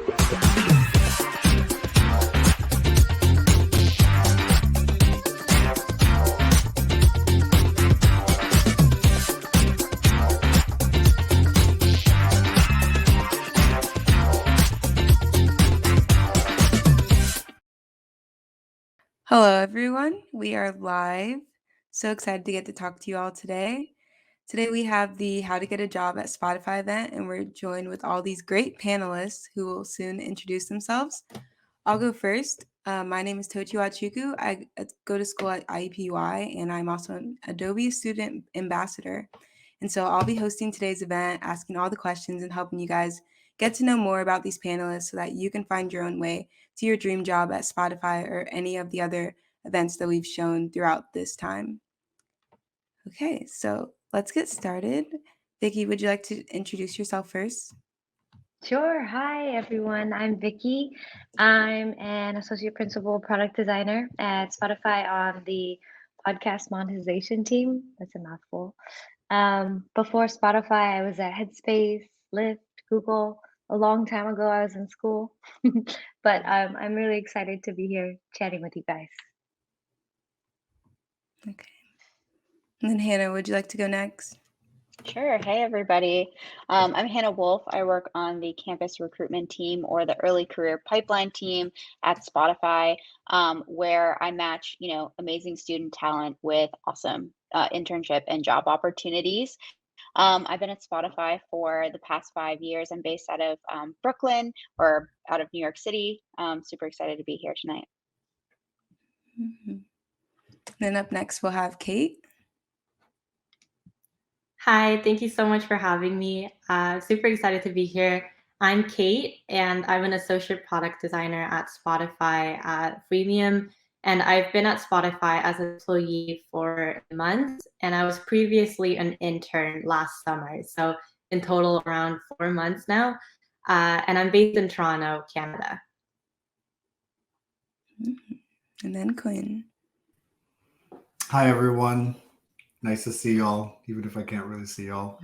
Hello, everyone. We are live. So excited to get to talk to you all today. Today we have the How to Get a Job at Spotify event, and we're joined with all these great panelists who will soon introduce themselves. I'll go first. My name is Tochi Nwachukwu. I go to school at IUPUI, and I'm also an Adobe student ambassador. And so I'll be hosting today's event, asking all the questions and helping you guys get to know more about these panelists so that you can find your own way to your dream job at Spotify or any of the other events that we've shown throughout this time. Okay, so let's get started. Vicki, would you like to introduce yourself first? Sure. Hi, everyone. I'm Vicki. I'm an associate principal product designer at Spotify on the podcast monetization team. That's a mouthful. Before Spotify, I was at Headspace, Lyft, Google. A long time ago, I was in school, but I'm really excited to be here chatting with you guys. Okay. And then Hannah, would you like to go next? Sure. Hey, everybody. I'm Hannah Wolf. I work on the campus recruitment team or the early career pipeline team at Spotify, where I match, amazing student talent with awesome internship and job opportunities. I've been at Spotify for the past 5 years. I'm based out of Brooklyn or out of New York City. Super excited to be here tonight. Mm-hmm. Then up next, we'll have Kate. Hi, thank you so much for having me. Super excited to be here. I'm Kate, and I'm an associate product designer at Spotify at Freemium. And I've been at Spotify as an employee for months, and I was previously an intern last summer. So in total, around 4 months now. And I'm based in Toronto, Canada. And then Quinn. Hi, everyone. Nice to see y'all, even if I can't really see y'all.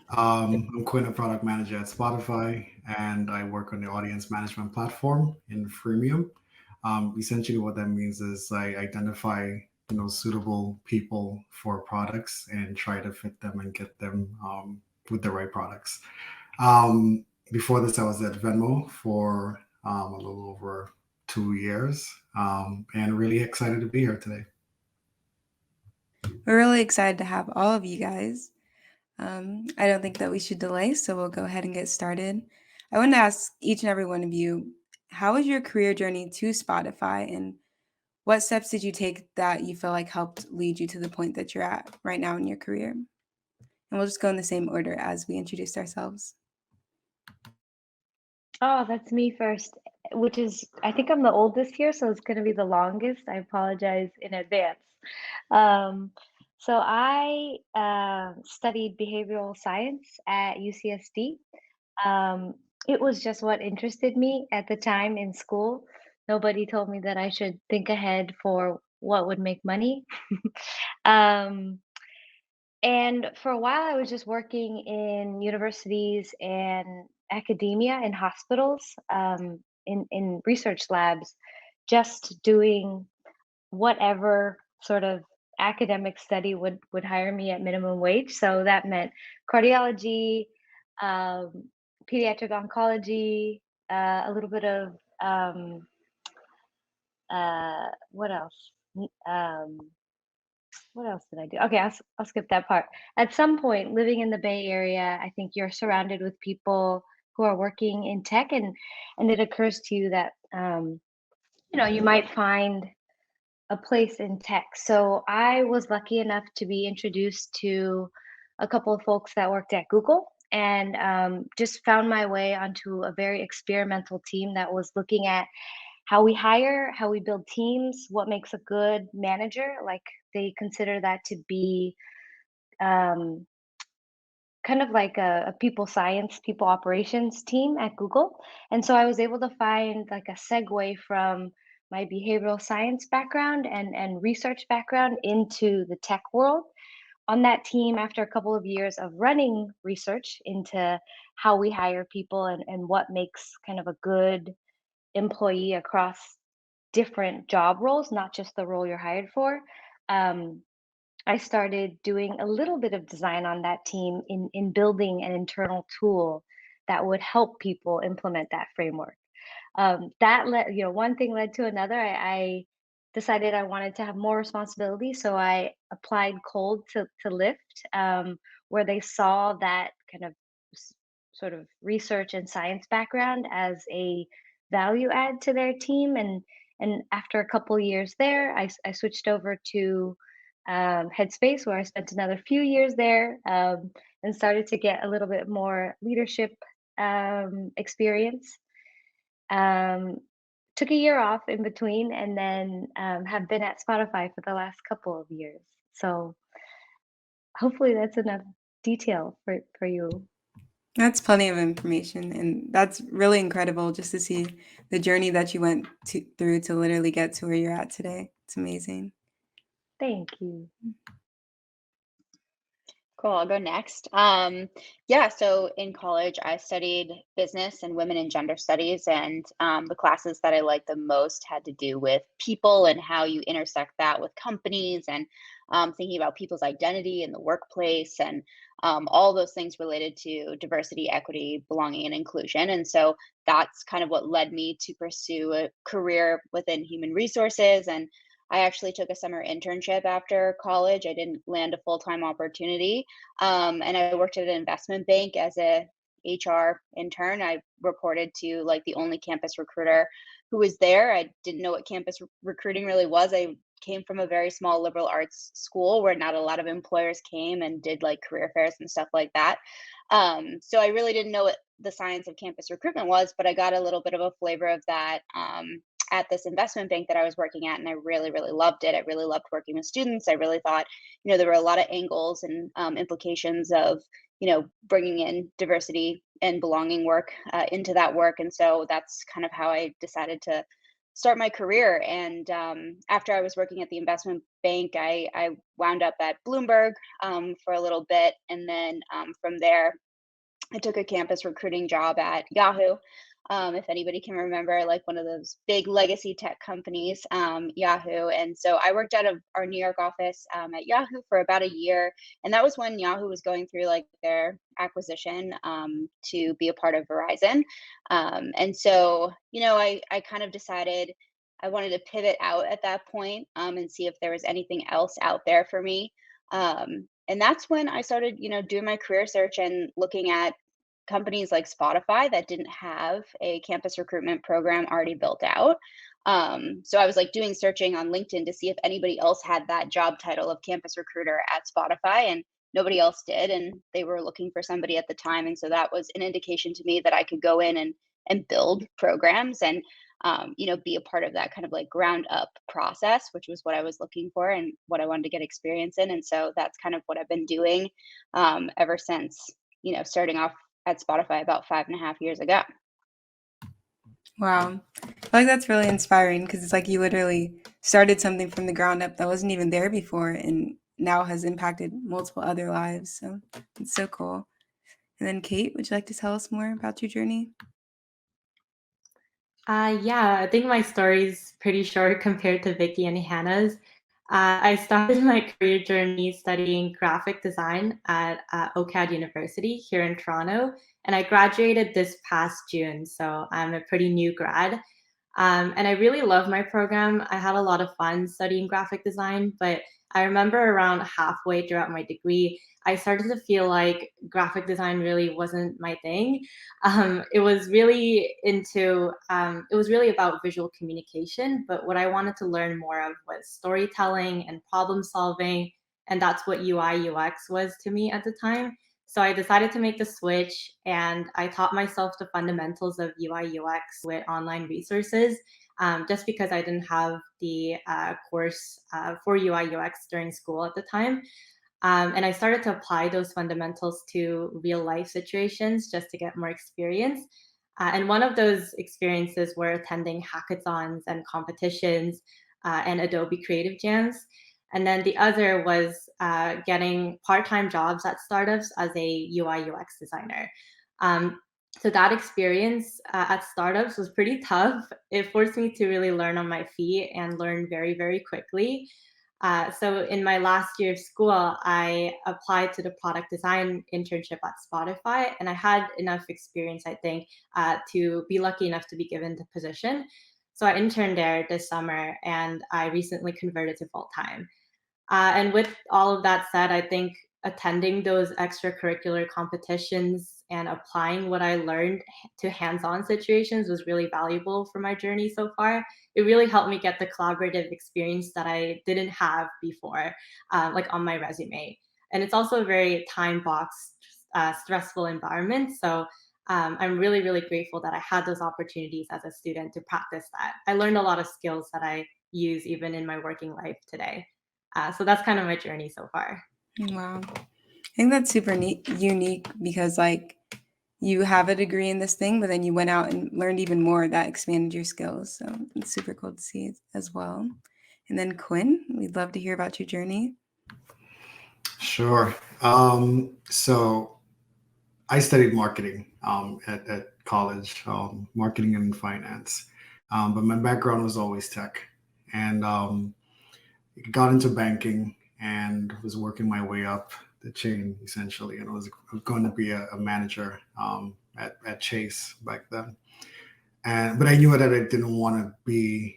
I'm Quinn, a product manager at Spotify, and I work on the audience management platform in Freemium. Essentially, what that means is I identify, suitable people for products and try to fit them and get them with the right products. Before this, I was at Venmo for a little over 2 years, and really excited to be here today. We're really excited to have all of you guys. I don't think that we should delay, so we'll go ahead and get started. I want to ask each and every one of you, how was your career journey to Spotify, and what steps did you take that you feel like helped lead you to the point that you're at right now in your career? And we'll just go in the same order as we introduced ourselves. Oh, that's me first, which is, I think I'm the oldest here, so it's going to be the longest. I apologize in advance. So I studied behavioral science at UCSD. It was just what interested me at the time in school. Nobody told me that I should think ahead for what would make money. Um, and for a while, I was just working in universities and academia in hospitals, in research labs, just doing whatever sort of academic study would hire me at minimum wage. So that meant cardiology, pediatric oncology, a little bit of what else? What else did I do? Okay, I'll skip that part. At some point, living in the Bay Area, I think you're surrounded with people who are working in tech, and it occurs to you that you might find a place in tech. So I was lucky enough to be introduced to a couple of folks that worked at Google, and just found my way onto a very experimental team that was looking at how we hire, how we build teams, what makes a good manager. Like they consider that to be kind of like a people science, people operations team at Google. And so I was able to find like a segue from my behavioral science background and research background into the tech world, on that team, after a couple of years of running research into how we hire people and what makes kind of a good employee across different job roles, not just the role you're hired for, I started doing a little bit of design on that team in building an internal tool that would help people implement that framework. That led, one thing led to another. I decided I wanted to have more responsibility, so I applied cold to Lyft, where they saw that kind of sort of research and science background as a value add to their team. And after a couple years there, I switched over to Headspace, where I spent another few years there, and started to get a little bit more leadership experience. Took a year off in between, and then have been at Spotify for the last couple of years. So hopefully that's enough detail for you. That's plenty of information, and that's really incredible just to see the journey that you went through to literally get to where you're at today. It's amazing. Thank you. Cool, I'll go next. Yeah, so in college, I studied business and women and gender studies, and the classes that I liked the most had to do with people and how you intersect that with companies and thinking about people's identity in the workplace and all those things related to diversity, equity, belonging, and inclusion. And so that's kind of what led me to pursue a career within human resources. And I actually took a summer internship after college. I didn't land a full-time opportunity. And I worked at an investment bank as a HR intern. I reported to like the only campus recruiter who was there. I didn't know what campus recruiting really was. I came from a very small liberal arts school where not a lot of employers came and did like career fairs and stuff like that. So I really didn't know what the science of campus recruitment was, but I got a little bit of a flavor of that at this investment bank that I was working at, and I really, really loved it. I really loved working with students. I really thought, there were a lot of angles and implications of, bringing in diversity and belonging work into that work. And so that's kind of how I decided to start my career. And after I was working at the investment bank, I wound up at Bloomberg for a little bit. And then from there, I took a campus recruiting job at Yahoo. If anybody can remember, like one of those big legacy tech companies, Yahoo. And so I worked out of our New York office at Yahoo for about a year. And that was when Yahoo was going through like their acquisition to be a part of Verizon. And so, I kind of decided I wanted to pivot out at that point and see if there was anything else out there for me. And that's when I started, doing my career search and looking at companies like Spotify that didn't have a campus recruitment program already built out. So I was like doing searching on LinkedIn to see if anybody else had that job title of campus recruiter at Spotify, and nobody else did. And they were looking for somebody at the time. And so that was an indication to me that I could go in and build programs and be a part of that kind of like ground up process, which was what I was looking for and what I wanted to get experience in. And so that's kind of what I've been doing ever since, starting off at Spotify about 5.5 years ago. Wow. I feel like that's really inspiring because it's like you literally started something from the ground up that wasn't even there before and now has impacted multiple other lives. So it's so cool. And then Kate, would you like to tell us more about your journey? Yeah, I think my story is pretty short compared to Vicki and Hannah's. I started my career journey studying graphic design at OCAD University here in Toronto, and I graduated this past June, so I'm a pretty new grad. And I really love my program. I had a lot of fun studying graphic design, but I remember around halfway throughout my degree, I started to feel like graphic design really wasn't my thing. It was really about visual communication, but what I wanted to learn more of was storytelling and problem solving, and that's what UI UX was to me at the time. So I decided to make the switch, and I taught myself the fundamentals of UI UX with online resources, just because I didn't have the course for UI UX during school at the time. And I started to apply those fundamentals to real life situations just to get more experience. And one of those experiences were attending hackathons and competitions and Adobe Creative Jams. And then the other was getting part-time jobs at startups as a UI UX designer. So that experience at startups was pretty tough. It forced me to really learn on my feet and learn very, very quickly. So in my last year of school, I applied to the product design internship at Spotify, and I had enough experience, I think, to be lucky enough to be given the position. So I interned there this summer, and I recently converted to full-time. And with all of that said, I think attending those extracurricular competitions and applying what I learned to hands-on situations was really valuable for my journey so far. It really helped me get the collaborative experience that I didn't have before, like on my resume. And it's also a very time-boxed, stressful environment. So I'm really, really grateful that I had those opportunities as a student to practice that. I learned a lot of skills that I use even in my working life today. So that's kind of my journey so far. Wow. I think that's super neat, unique because like you have a degree in this thing, but then you went out and learned even more that expanded your skills. So it's super cool to see as well. And then Quinn, we'd love to hear about your journey. Sure. So I studied marketing at college, marketing and finance. But my background was always tech. And got into banking and was working my way up the chain essentially. And I was going to be a manager at Chase back then. But I knew that I didn't want to be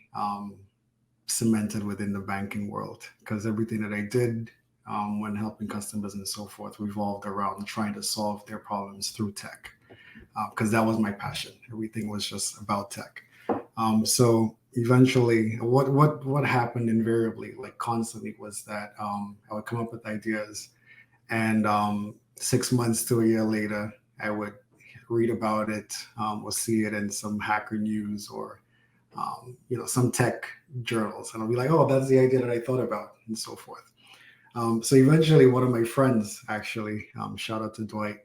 cemented within the banking world because everything that I did when helping customers and so forth revolved around trying to solve their problems through tech because that was my passion. Everything was just about tech. So eventually, what happened invariably, like constantly, was that I would come up with ideas, and 6 months to a year later, I would read about it or see it in some hacker news or some tech journals, and I'll be like, oh, that's the idea that I thought about, and so forth. So eventually, one of my friends, actually, shout out to Dwight,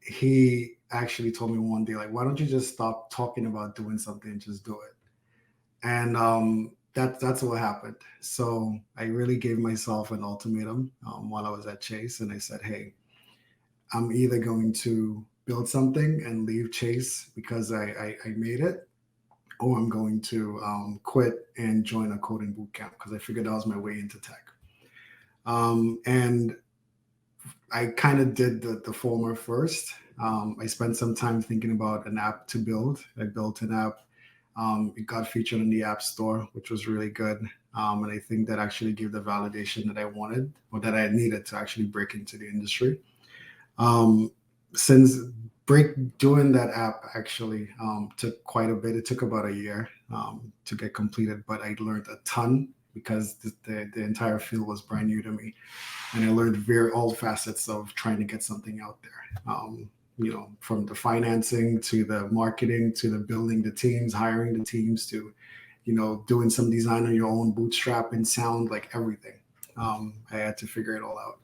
he actually told me one day, like, why don't you just stop talking about doing something and just do it? And that's what happened. So I really gave myself an ultimatum while I was at Chase, and I said, hey, I'm either going to build something and leave Chase because I made it, or I'm going to quit and join a coding bootcamp because I figured that was my way into tech. And I kind of did the former first. I spent some time thinking about an app to build. I built an app. It got featured in the App Store, which was really good. And I think that actually gave the validation that I wanted or that I needed to actually break into the industry. Since doing that app actually took quite a bit. It took about a year to get completed, but I learned a ton because the entire field was brand new to me. And I learned all facets of trying to get something out there. From the financing to the marketing to the building the teams, hiring the teams to, doing some design on your own, bootstrap and sound, like everything. I had to figure it all out.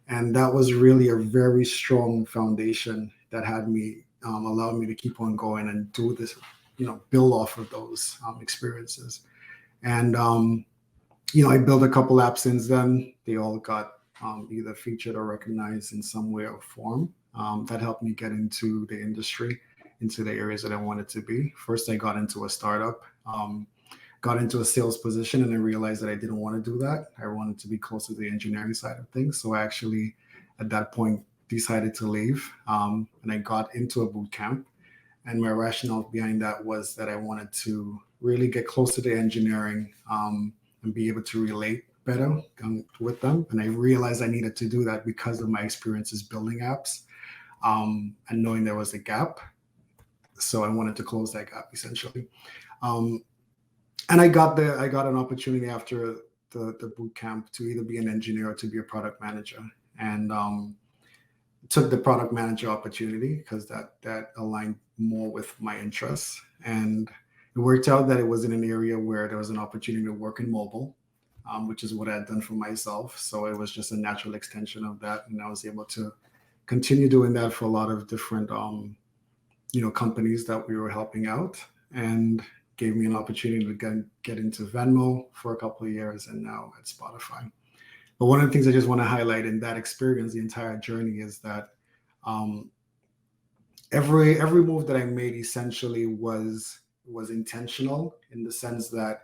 And that was really a very strong foundation that had me, allowed me to keep on going and do this, build off of those experiences. And, I built a couple apps since then. They all got either featured or recognized in some way or form. That helped me get into the industry, into the areas that I wanted to be. First, I got into a startup, got into a sales position, and I realized that I didn't want to do that. I wanted to be closer to the engineering side of things. So I actually, at that point, decided to leave, and I got into a boot camp. And my rationale behind that was that I wanted to really get closer to engineering and be able to relate better with them. And I realized I needed to do that because of my experiences building apps and knowing there was a gap. So I wanted to close that gap essentially. And I got an opportunity after the boot camp to either be an engineer or to be a product manager. And took the product manager opportunity because that aligned more with my interests. And it worked out that it was in an area where there was an opportunity to work in mobile, which is what I had done for myself. So it was just a natural extension of that. And I was able to continue doing that for a lot of different, companies that we were helping out. And gave me an opportunity to get into Venmo for a couple of years, and now at Spotify. But one of the things I just want to highlight in that experience, the entire journey, is that every move that I made essentially was intentional, in the sense that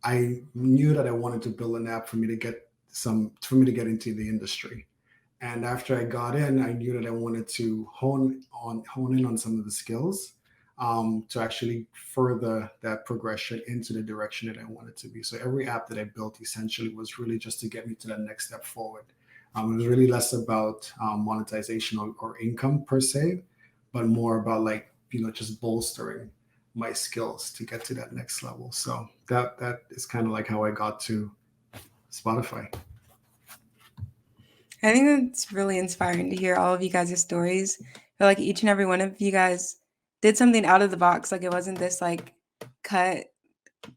I knew that I wanted to build an app for me to get into the industry. And after I got in, I knew that I wanted to hone in on some of the skills to actually further that progression into the direction that I wanted to be. So every app that I built essentially was really just to get me to that next step forward. It was really less about monetization or income per se, but more about, like, just bolstering my skills to get to that next level. So that is kind of like how I got to Spotify. I think it's really inspiring to hear all of you guys' stories. I feel like each and every one of you guys did something out of the box. Like, it wasn't this like cut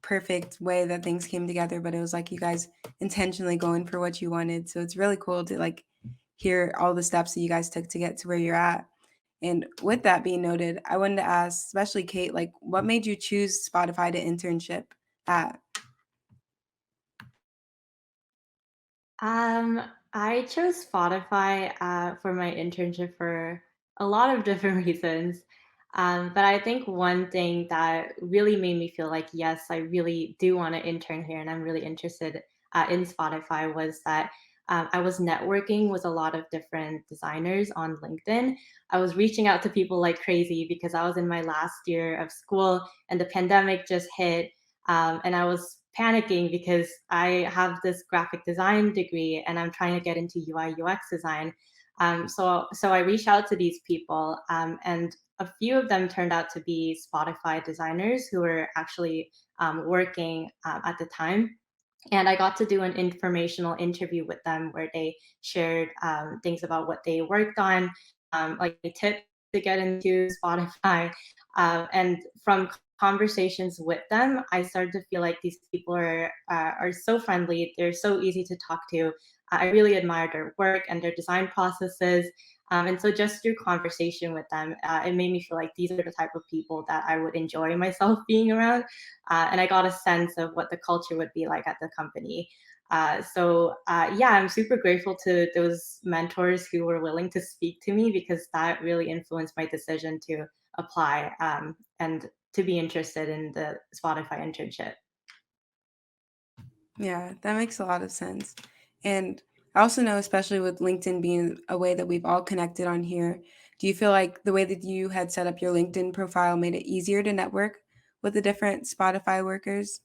perfect way that things came together, but it was like you guys intentionally going for what you wanted. So it's really cool to like hear all the steps that you guys took to get to where you're at. And with that being noted, I wanted to ask, especially Kate, like, what made you choose Spotify to internship at? I chose Spotify for my internship for a lot of different reasons. But I think one thing that really made me feel like, yes, I really do want to intern here and I'm really interested in Spotify was that I was networking with a lot of different designers on LinkedIn. I was reaching out to people like crazy because I was in my last year of school and the pandemic just hit. And I was panicking because I have this graphic design degree and I'm trying to get into UI UX design. So I reached out to these people, and a few of them turned out to be Spotify designers who were actually working at the time. And I got to do an informational interview with them where they shared things about what they worked on, like tips to get into Spotify. And from conversations with them, I started to feel like these people are so friendly. They're so easy to talk to. I really admire their work and their design processes. And so just through conversation with them, it made me feel like these are the type of people that I would enjoy myself being around. And I got a sense of what the culture would be like at the company. Yeah, I'm super grateful to those mentors who were willing to speak to me because that really influenced my decision to apply and to be interested in the Spotify internship. Yeah, that makes a lot of sense. And I also know, especially with LinkedIn being a way that we've all connected on here, do you feel like the way that you had set up your LinkedIn profile made it easier to network with the different Spotify workers?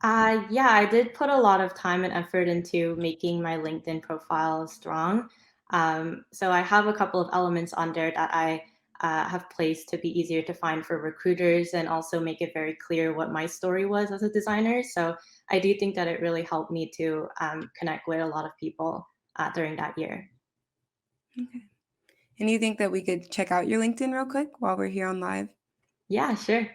Yeah, I did put a lot of time and effort into making my LinkedIn profile strong. So I have a couple of elements on there that I have placed to be easier to find for recruiters and also make it very clear what my story was as a designer. So I do think that it really helped me to connect with a lot of people during that year. Okay. And you think that we could check out your LinkedIn real quick while we're here on live? Yeah, sure.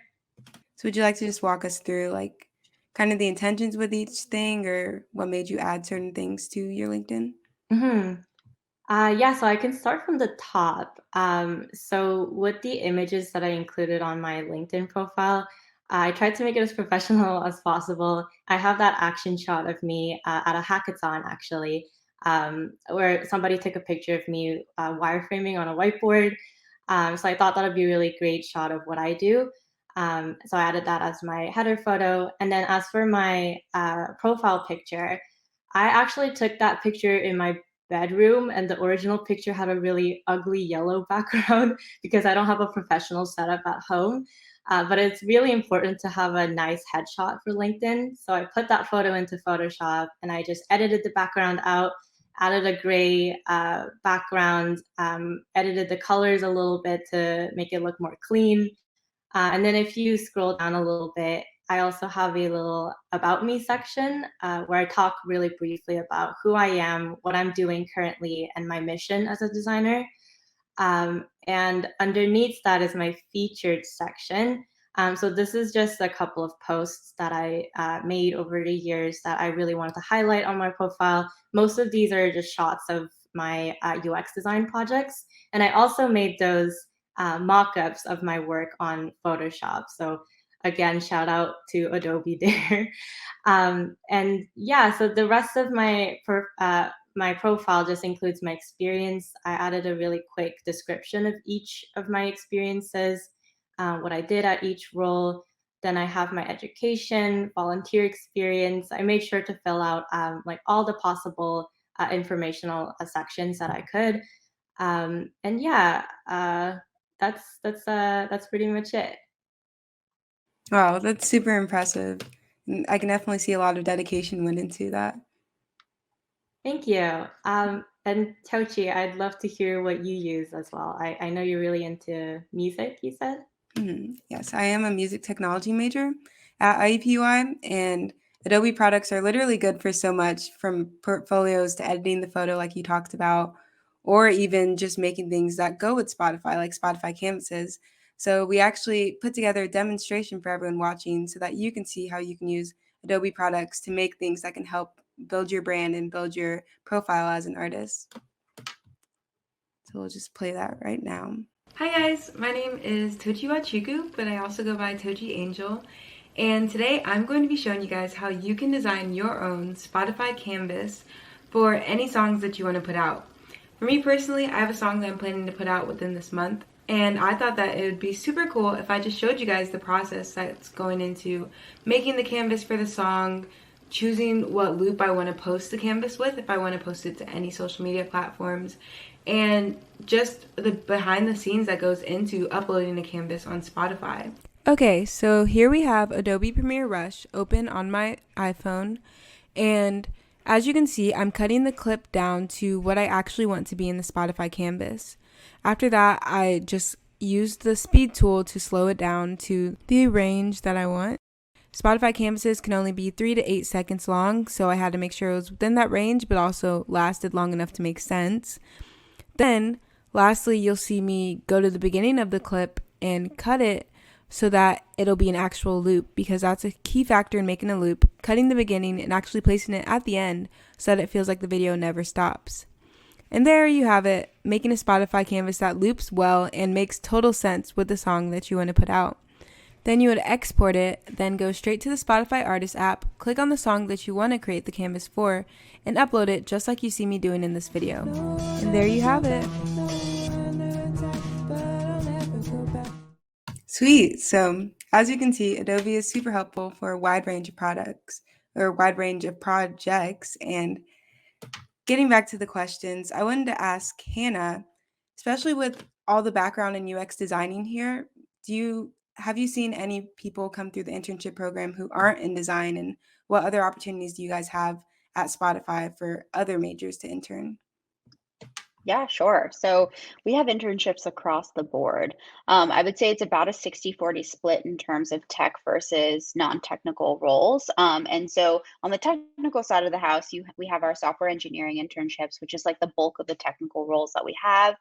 So would you like to just walk us through like kind of the intentions with each thing or what made you add certain things to your LinkedIn? Mm-hmm. Yeah, so I can start from the top. So with the images that I included on my LinkedIn profile, I tried to make it as professional as possible. I have that action shot of me at a hackathon, actually, where somebody took a picture of me wireframing on a whiteboard. So I thought that would be a really great shot of what I do. So I added that as my header photo. And then as for my profile picture, I actually took that picture in my bedroom and the original picture had a really ugly yellow background because I don't have a professional setup at home. But it's really important to have a nice headshot for LinkedIn. So I put that photo into Photoshop and I just edited the background out, added a gray background, edited the colors a little bit to make it look more clean. And then if you scroll down a little bit, I also have a little about me section where I talk really briefly about who I am, what I'm doing currently, and my mission as a designer. And underneath that is my featured section. So this is just a couple of posts that I made over the years that I really wanted to highlight on my profile. Most of these are just shots of my UX design projects. And I also made those mock-ups of my work on Photoshop. So again, shout out to Adobe there. And yeah, so the rest of my profile just includes my experience. I added a really quick description of each of my experiences, what I did at each role. Then I have my education, volunteer experience. I made sure to fill out like all the possible informational sections that I could. And yeah, that's pretty much it. Wow, that's super impressive. I can definitely see a lot of dedication went into that. Thank you. And Tochi, I'd love to hear what you use as well. I know you're really into music, you said? Yes, I am a music technology major at IUPUI, and Adobe products are literally good for so much, from portfolios to editing the photo like you talked about, or even just making things that go with Spotify, like Spotify canvases. So we actually put together a demonstration for everyone watching so that you can see how you can use Adobe products to make things that can help build your brand and build your profile as an artist. So we'll just play that right now. Hi guys, my name is Tochi Nwachukwa, but I also go by Tochi Angel. And today I'm going to be showing you guys how you can design your own Spotify canvas for any songs that you want to put out. For me personally, I have a song that I'm planning to put out within this month, and I thought that it would be super cool if I just showed you guys the process that's going into making the canvas for the song, choosing what loop I want to post the canvas with, if I want to post it to any social media platforms, and just the behind the scenes that goes into uploading a canvas on Spotify. Okay, so here we have Adobe Premiere Rush open on my iPhone, and as you can see, I'm cutting the clip down to what I actually want to be in the Spotify canvas. After that, I just used the speed tool to slow it down to the range that I want. Spotify canvases can only be 3 to 8 seconds long, so I had to make sure it was within that range, but also lasted long enough to make sense. Then, lastly, you'll see me go to the beginning of the clip and cut it so that it'll be an actual loop, because that's a key factor in making a loop, cutting the beginning and actually placing it at the end so that it feels like the video never stops. And there you have it, making a Spotify canvas that loops well and makes total sense with the song that you want to put out. Then you would export it, then go straight to the Spotify Artist app, click on the song that you want to create the canvas for, and upload it just like you see me doing in this video. And there you have it. Sweet. So as you can see, Adobe is super helpful for a wide range of products or a wide range of projects. And getting back to the questions, I wanted to ask Hannah, especially with all the background in UX designing here, have you seen any people come through the internship program who aren't in design, and what other opportunities do you guys have at Spotify for other majors to intern? Yeah, sure. So we have internships across the board. I would say it's about a 60-40 split in terms of tech versus non-technical roles. And so on the technical side of the house, we have our software engineering internships, which is like the bulk of the technical roles that we have,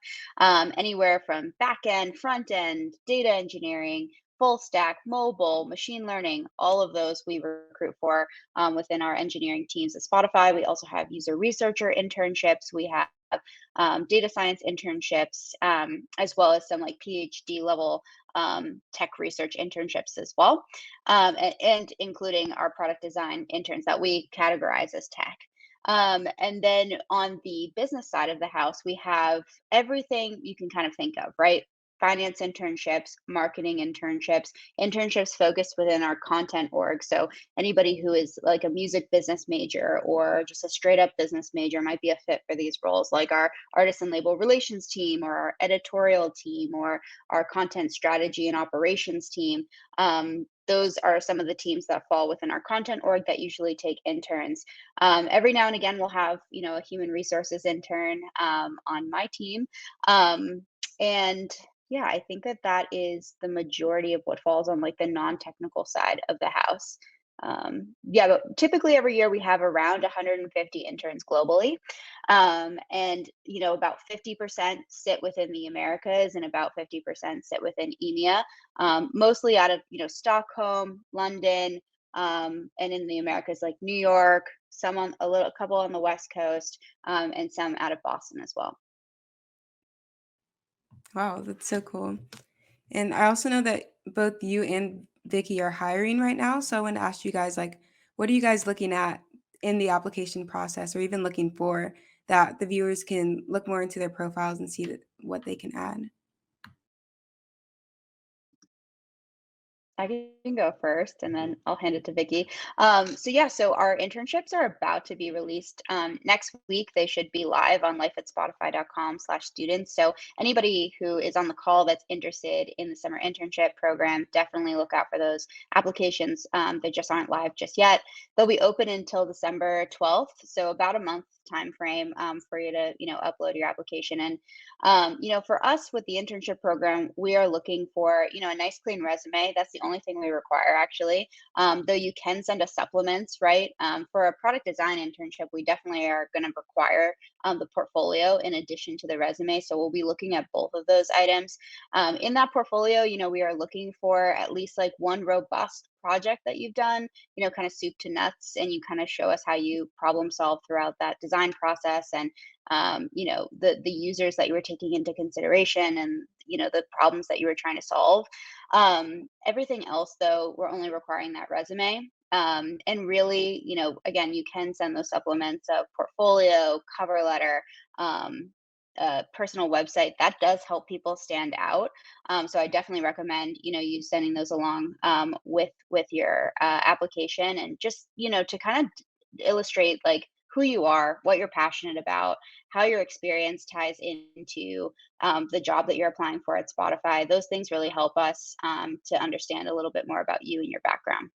anywhere from back end, front end, data engineering, full stack, mobile, machine learning, all of those we recruit for within our engineering teams at Spotify. We also have user researcher internships. We have data science internships, as well as some like PhD level tech research internships as well, and including our product design interns that we categorize as tech. And then on the business side of the house, we have everything you can kind of think of, right? Finance internships, marketing internships, internships focused within our content org. So anybody who is like a music business major or just a straight up business major might be a fit for these roles, like our artist and label relations team or our editorial team or our content strategy and operations team. Those are some of the teams that fall within our content org that usually take interns. Every now and again, we'll have, a human resources intern on my team. And yeah, I think that is the majority of what falls on like the non-technical side of the house. Yeah, but typically every year we have around 150 interns globally. And about 50% sit within the Americas and about 50% sit within EMEA, mostly out of, Stockholm, London, and in the Americas like New York, a couple on the West Coast, and some out of Boston as well. Wow, that's so cool. And I also know that both you and Vicki are hiring right now. So I want to ask you guys, like, what are you guys looking at in the application process, or even looking for, that the viewers can look more into their profiles and see what they can add? I can go first and then I'll hand it to Vicki. So our internships are about to be released next week. They should be live on lifeatspotify.com/students. So anybody who is on the call that's interested in the summer internship program, definitely look out for those applications. They just aren't live just yet. They'll be open until December 12th, so about a month time frame for you to upload your application. And for us with the internship program, we are looking for, a nice clean resume. That's the only thing we require, actually. Though you can send us supplements, right? For a product design internship, we definitely are going to require the portfolio in addition to the resume. So we'll be looking at both of those items. In that portfolio, we are looking for at least like one robust project that you've done, kind of soup to nuts, and you kind of show us how you problem solve throughout that design process, and the users that you were taking into consideration, and the problems that you were trying to solve. Everything else, though, we're only requiring that resume. And really, again, you can send those supplements of portfolio, cover letter, personal website. That does help people stand out. So I definitely recommend, you sending those along with your application, and just, to kind of illustrate like who you are, what you're passionate about, how your experience ties into the job that you're applying for at Spotify. Those things really help us to understand a little bit more about you and your background.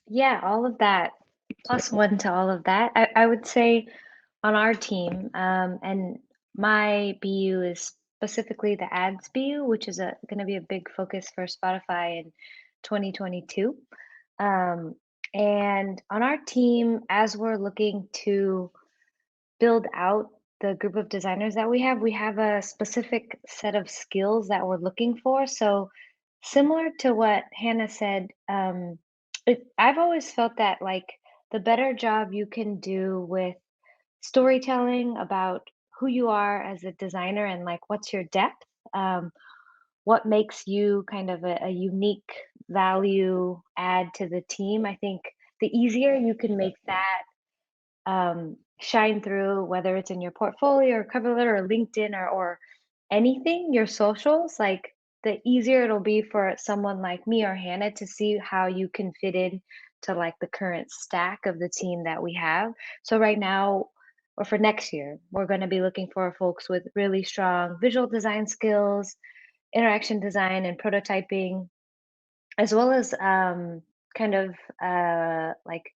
Yeah, all of that, plus one to all of that. I would say on our team, and my BU is specifically the ads BU, which is going to be a big focus for Spotify in 2022. And on our team, as we're looking to build out the group of designers that we have a specific set of skills that we're looking for. So similar to what Hannah said, I've always felt that like the better job you can do with storytelling about who you are as a designer and like what's your depth, what makes you kind of a unique value add to the team. I think the easier you can make that shine through, whether it's in your portfolio or cover letter or LinkedIn or anything, your socials, like the easier it'll be for someone like me or Hannah to see how you can fit in to like the current stack of the team that we have. So right now, or for next year, we're going to be looking for folks with really strong visual design skills, interaction design and prototyping, as well as kind of like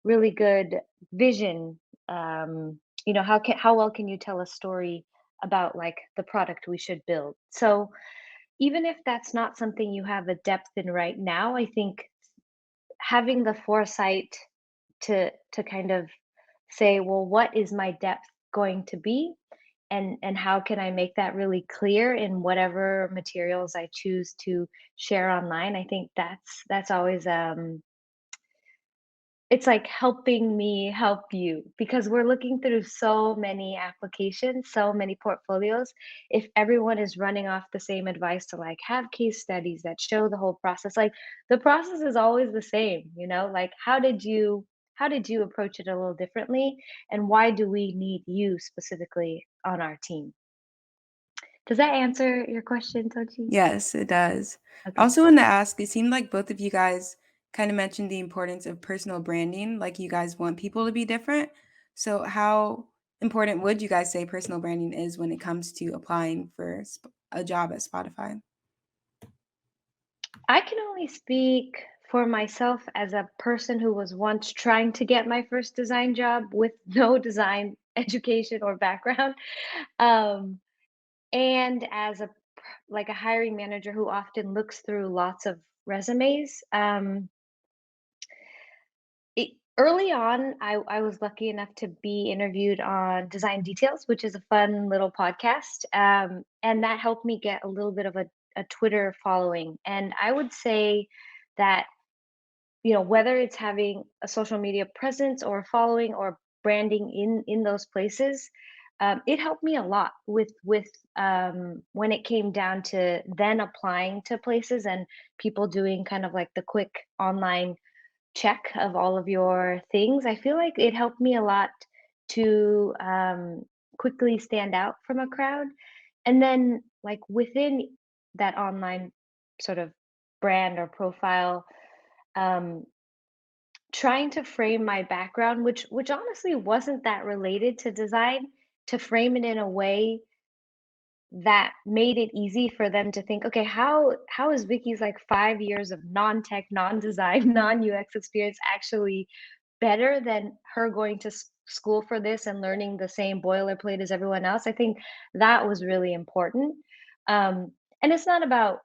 really good vision. How well can you tell a story about like the product we should build? So even if that's not something you have a depth in right now, I think having the foresight to kind of say, well, what is my depth going to be, and how can I make that really clear in whatever materials I choose to share online. I think that's always it's like helping me help you, because we're looking through so many applications, so many portfolios. If everyone is running off the same advice to like have case studies that show the whole process, like the process is always the same, like how did you approach it a little differently, and why do we need you specifically on our team? Does that answer your question, Tochi? Yes, it does. I Okay. also wanted to ask, it seemed like both of you guys kind of mentioned the importance of personal branding, like you guys want people to be different. So how important would you guys say personal branding is when it comes to applying for a job at Spotify? I can only speak for myself as a person who was once trying to get my first design job with no design education or background. Um, and as like a hiring manager who often looks through lots of resumes. Early on, I was lucky enough to be interviewed on Design Details, which is a fun little podcast. And that helped me get a little bit of a Twitter following. And I would say that, whether it's having a social media presence or following or branding in those places, it helped me a lot with when it came down to then applying to places and people doing kind of like the quick online check of all of your things. I feel like it helped me a lot to quickly stand out from a crowd. And then, like within that online sort of brand or profile, um, trying to frame my background, which honestly wasn't that related to design, to frame it in a way that made it easy for them to think, okay, how is Vicky's like 5 years of non-tech, non-design, non-UX experience actually better than her going to school for this and learning the same boilerplate as everyone else? I think that was really important. And it's not about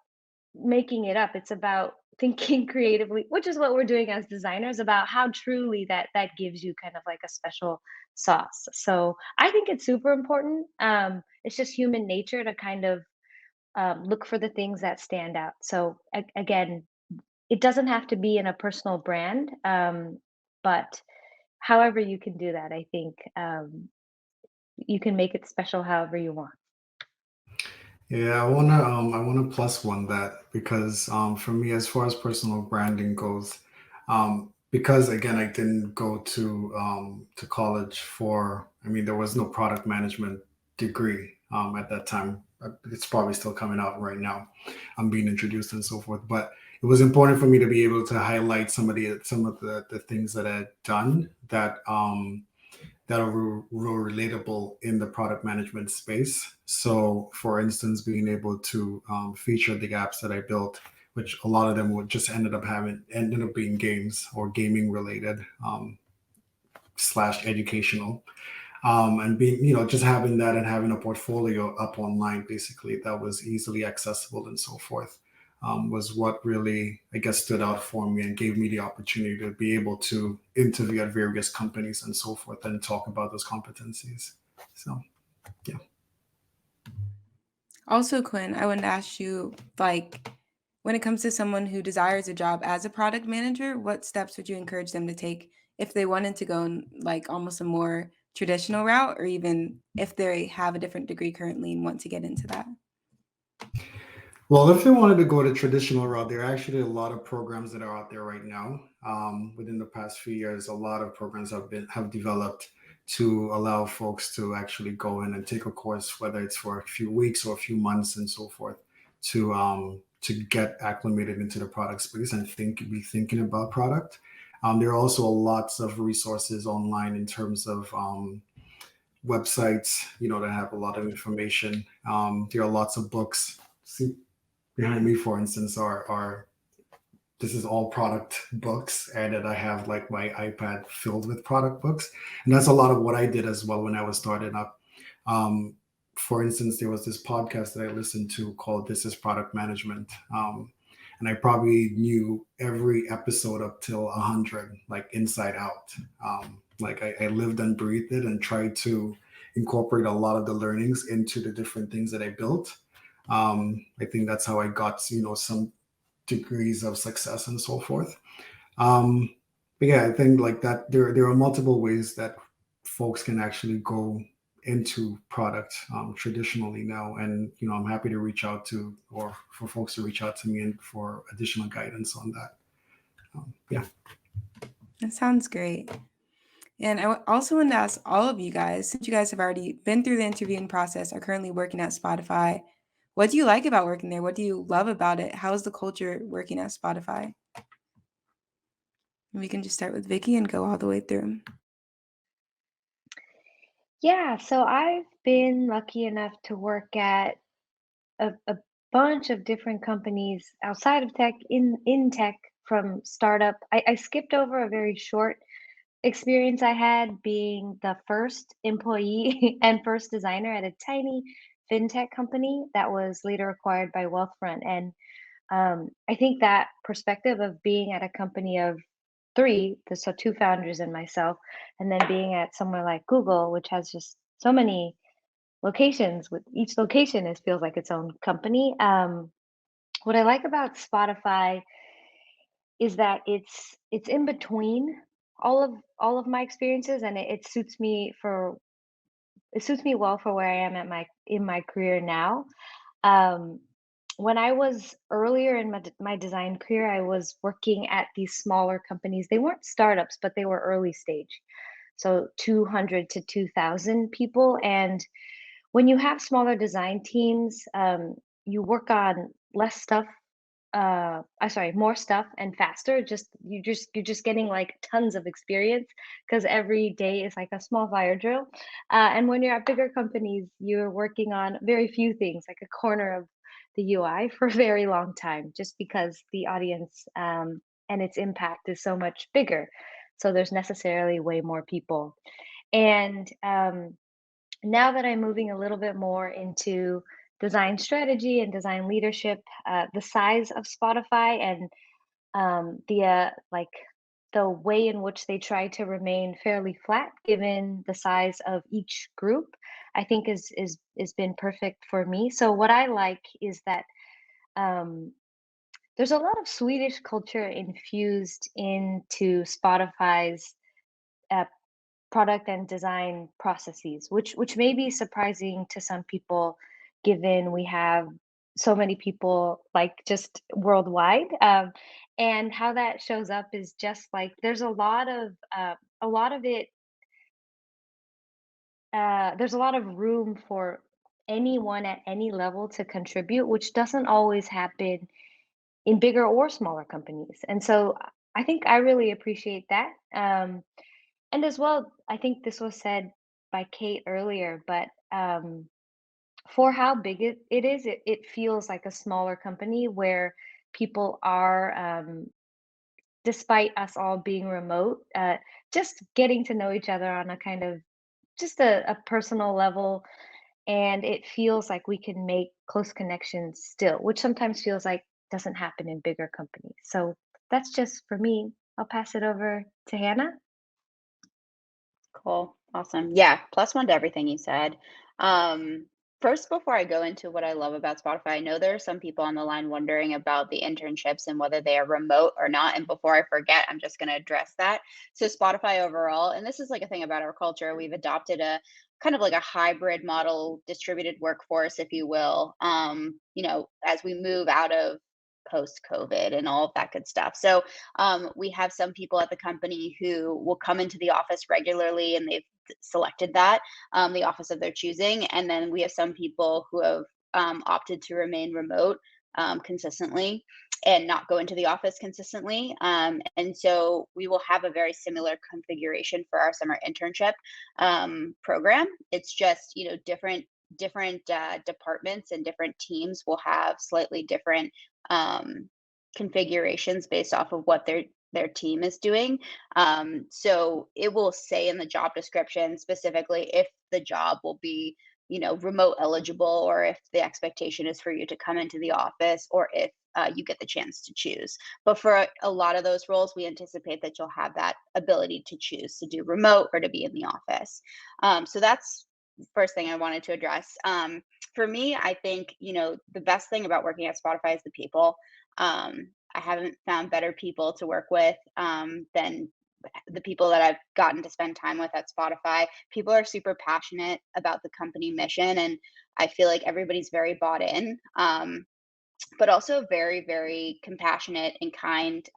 making it up. It's about thinking creatively, which is what we're doing as designers, about how truly that gives you kind of like a special sauce. So I think it's super important. It's just human nature to kind of look for the things that stand out. So again, it doesn't have to be in a personal brand, but however you can do that, I think you can make it special however you want. Yeah, I wanna plus one that because for me, as far as personal branding goes, because again, I didn't go to college for. I mean, there was no product management degree at that time. It's probably still coming out right now. I'm being introduced and so forth, but it was important for me to be able to highlight some of the things that I had done that are real relatable in the product management space. So, for instance, being able to feature the apps that I built, which a lot of them would just ended up being games or gaming related slash educational, and being just having that and having a portfolio up online basically that was easily accessible and so forth. Was what really, I guess, stood out for me and gave me the opportunity to be able to interview at various companies and so forth and talk about those competencies. So, yeah. Also, Quinn, I wanted to ask you, like, when it comes to someone who desires a job as a product manager, what steps would you encourage them to take if they wanted to go in like almost a more traditional route, or even if they have a different degree currently and want to get into that? Well, if they wanted to go the traditional route, there are actually a lot of programs that are out there right now. Within the past few years, a lot of programs have developed to allow folks to actually go in and take a course, whether it's for a few weeks or a few months and so forth, to get acclimated into the product space and be thinking about product. There are also lots of resources online in terms of websites, that have a lot of information. There are lots of books. See, behind me, for instance, are this is all product books, and then I have like my iPad filled with product books, and that's a lot of what I did as well when I was starting up. Um, for instance, there was this podcast that I listened to called "This Is Product Management," and I probably knew every episode up till 100, like inside out. Like I lived and breathed it, and tried to incorporate a lot of the learnings into the different things that I built. I think that's how I got, some degrees of success and so forth. Um, but yeah, I think like that there are multiple ways that folks can actually go into product traditionally now, and I'm happy to reach out to or for folks to reach out to me and for additional guidance on that. Yeah. That sounds great. And I also wanted to ask all of you guys, since you guys have already been through the interviewing process, are currently working at Spotify, what do you like about working there? What do you love about it? How is the culture working at Spotify? We can just start with Vicki and go all the way through. Yeah, so I've been lucky enough to work at a bunch of different companies outside of tech, in tech, from startup. I skipped over a very short experience I had being the first employee and first designer at a tiny fintech company that was later acquired by Wealthfront. And I think that perspective of being at a company of three, so two founders and myself, and then being at somewhere like Google, which has just so many locations, with each location is feels like its own company. What I like about Spotify is that it's in between all of my experiences, and it suits me for it suits me well for where I am at in my career now. When I was earlier in my design career, I was working at these smaller companies. They weren't startups, but they were early stage. So 200 to 2,000 people. And when you have smaller design teams, you work on less stuff. More stuff and faster. You're just getting like tons of experience because every day is like a small fire drill. And when you're at bigger companies, you're working on very few things, like a corner of the UI for a very long time, just because the audience and its impact is so much bigger. So there's necessarily way more people. And now that I'm moving a little bit more into design strategy and design leadership, the size of Spotify and the way in which they try to remain fairly flat given the size of each group, I think is been perfect for me. So what I like is that um, there's a lot of Swedish culture infused into Spotify's uh, product and design processes, which may be surprising to some people, given we have so many people like just worldwide. And how that shows up is just like there's a lot of it. There's a lot of room for anyone at any level to contribute, which doesn't always happen in bigger or smaller companies. And so I think I really appreciate that. And as well, I think this was said by Kate earlier, but for how big it is, it feels like a smaller company where people are, despite us all being remote, just getting to know each other on a kind of just a personal level. And it feels like we can make close connections still, which sometimes feels like doesn't happen in bigger companies. So that's just for me. I'll pass it over to Hannah. Cool. Awesome. Yeah. +1 to everything you said. First, before I go into what I love about Spotify, I know there are some people on the line wondering about the internships and whether they are remote or not. And before I forget, I'm just going to address that. So Spotify overall, and this is like a thing about our culture, we've adopted a kind of like a hybrid model, distributed workforce, if you will, as we move out of post COVID and all of that good stuff. So we have some people at the company who will come into the office regularly, and they've selected that the office of their choosing. And then we have some people who have opted to remain remote consistently and not go into the office consistently. And so we will have a very similar configuration for our summer internship program. It's just, different departments and different teams will have slightly different configurations based off of what their team is doing. So it will say in the job description specifically if the job will be, remote eligible, or if the expectation is for you to come into the office, or if you get the chance to choose. But for a lot of those roles, we anticipate that you'll have that ability to choose to do remote or to be in the office. So that's the first thing I wanted to address. For me, I think, the best thing about working at Spotify is the people. I haven't found better people to work with than the people that I've gotten to spend time with at Spotify. People are super passionate about the company mission, and I feel like everybody's very bought in, but also very, very compassionate and kind,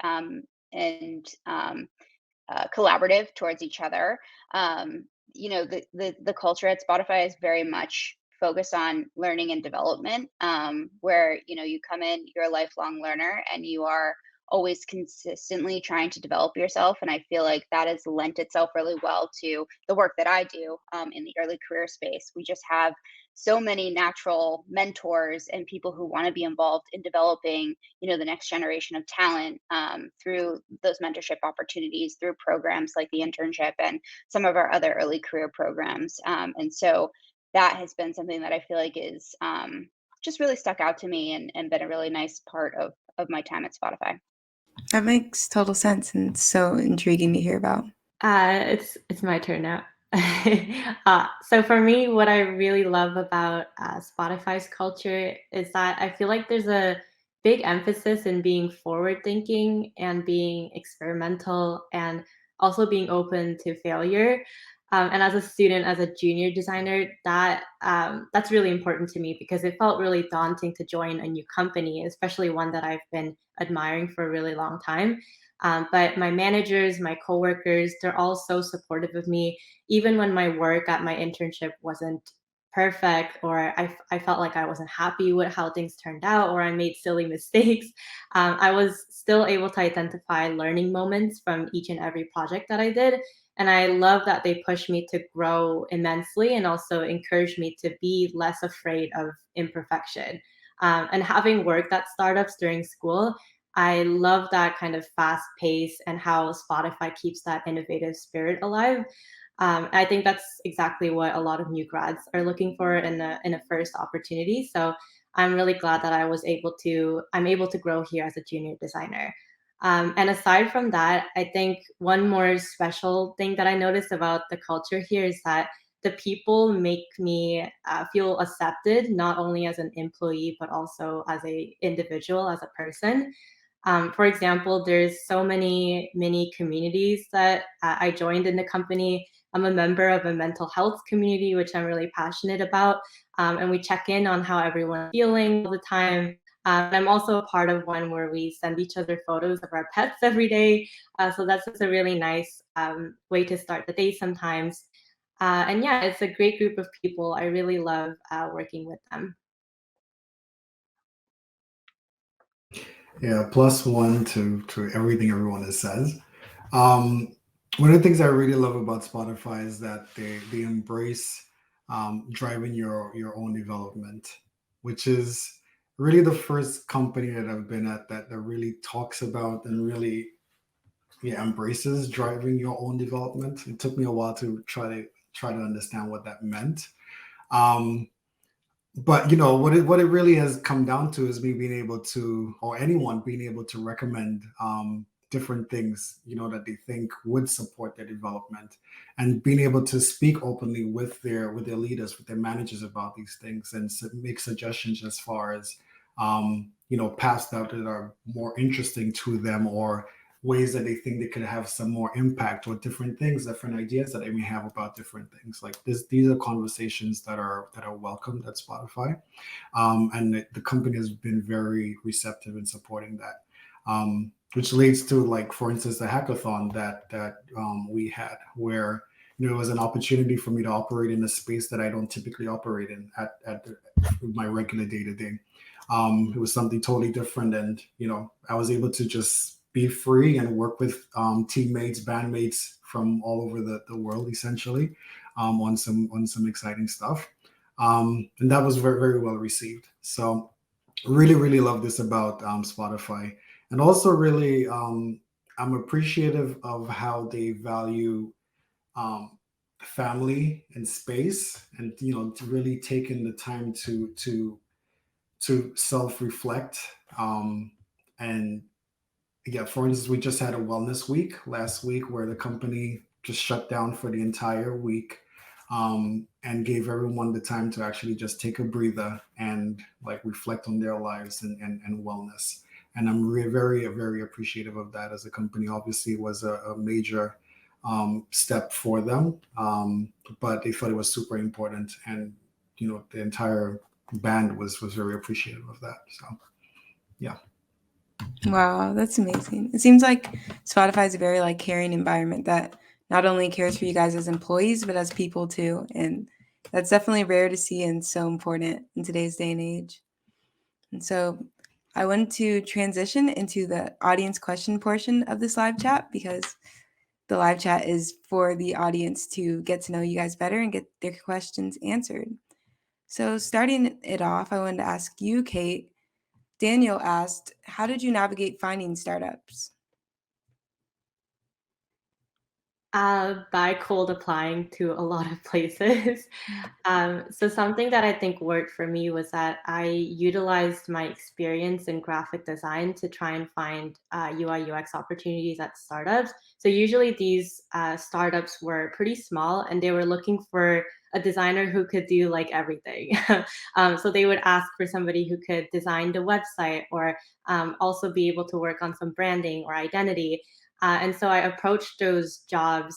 and collaborative towards each other. The culture at Spotify is very much focused on learning and development, where you come in, you're a lifelong learner, and you are always consistently trying to develop yourself. And I feel like that has lent itself really well to the work that I do in the early career space. We just have so many natural mentors and people who want to be involved in developing the next generation of talent through those mentorship opportunities, through programs like the internship and some of our other early career programs. And so that has been something that I feel like is just really stuck out to me and been a really nice part of my time at Spotify. That makes total sense and so intriguing to hear about. It's my turn now. So for me, what I really love about Spotify's culture is that I feel like there's a big emphasis in being forward thinking and being experimental and also being open to failure. And as a student, as a junior designer, that's really important to me because it felt really daunting to join a new company, especially one that I've been admiring for a really long time. But my managers, my coworkers, they're all so supportive of me, even when my work at my internship wasn't perfect, or I felt like I wasn't happy with how things turned out, or I made silly mistakes. I was still able to identify learning moments from each and every project that I did. And I love that they push me to grow immensely and also encourage me to be less afraid of imperfection. And having worked at startups during school, I love that kind of fast pace and how Spotify keeps that innovative spirit alive. I think that's exactly what a lot of new grads are looking for in a first opportunity. So I'm really glad that I'm able to grow here as a junior designer. And aside from that, I think one more special thing that I noticed about the culture here is that the people make me feel accepted, not only as an employee, but also as a individual, as a person. For example, there's so many mini communities that I joined in the company. I'm a member of a mental health community, which I'm really passionate about. And we check in on how everyone's feeling all the time. And I'm also a part of one where we send each other photos of our pets every day. So that's just a really nice way to start the day sometimes. And yeah, it's a great group of people. I really love working with them. Yeah, plus one to everything everyone has says. Um, One of the things I really love about Spotify is that they embrace driving your own development, which is really the first company that I've been at that really talks about and really, yeah, embraces driving your own development. It took me a while to try to understand what that meant. Um, but what it really has come down to is me being able to, or anyone being able to recommend different things that they think would support their development, and being able to speak openly with their leaders, with their managers about these things, and make suggestions as far as paths that are more interesting to them, or ways that they think they could have some more impact, or different things, different ideas that they may have about different things. Like this, these are conversations that are welcomed at Spotify, and the company has been very receptive in supporting that. Which leads to, like, for instance, the hackathon that we had, where it was an opportunity for me to operate in a space that I don't typically operate in at my regular day to day. It was something totally different, and I was able to just be free and work with teammates, bandmates from all over the world, essentially, on some exciting stuff, and that was very, very well received. So really, really love this about Spotify, and also really I'm appreciative of how they value um, family and space, and to really taking the time to self-reflect, and yeah, for instance, we just had a wellness week last week where the company just shut down for the entire week, and gave everyone the time to actually just take a breather and, like, reflect on their lives and wellness. And I'm very, very appreciative of that as a company. Obviously, it was a major step for them, but they thought it was super important, and the entire band was very appreciative of that. So yeah. Wow, that's amazing. It seems like Spotify is a very like caring environment that not only cares for you guys as employees, but as people too. And that's definitely rare to see and so important in today's day and age. And so I want to transition into the audience question portion of this live chat, because the live chat is for the audience to get to know you guys better and get their questions answered. So starting it off, I wanted to ask you, Kate. Daniel asked, how did you navigate finding startups? By cold applying to a lot of places. So something that I think worked for me was that I utilized my experience in graphic design to try and find UI UX opportunities at startups. So usually these startups were pretty small, and they were looking for a designer who could do like everything. So they would ask for somebody who could design the website, or also be able to work on some branding or identity. And so I approached those jobs,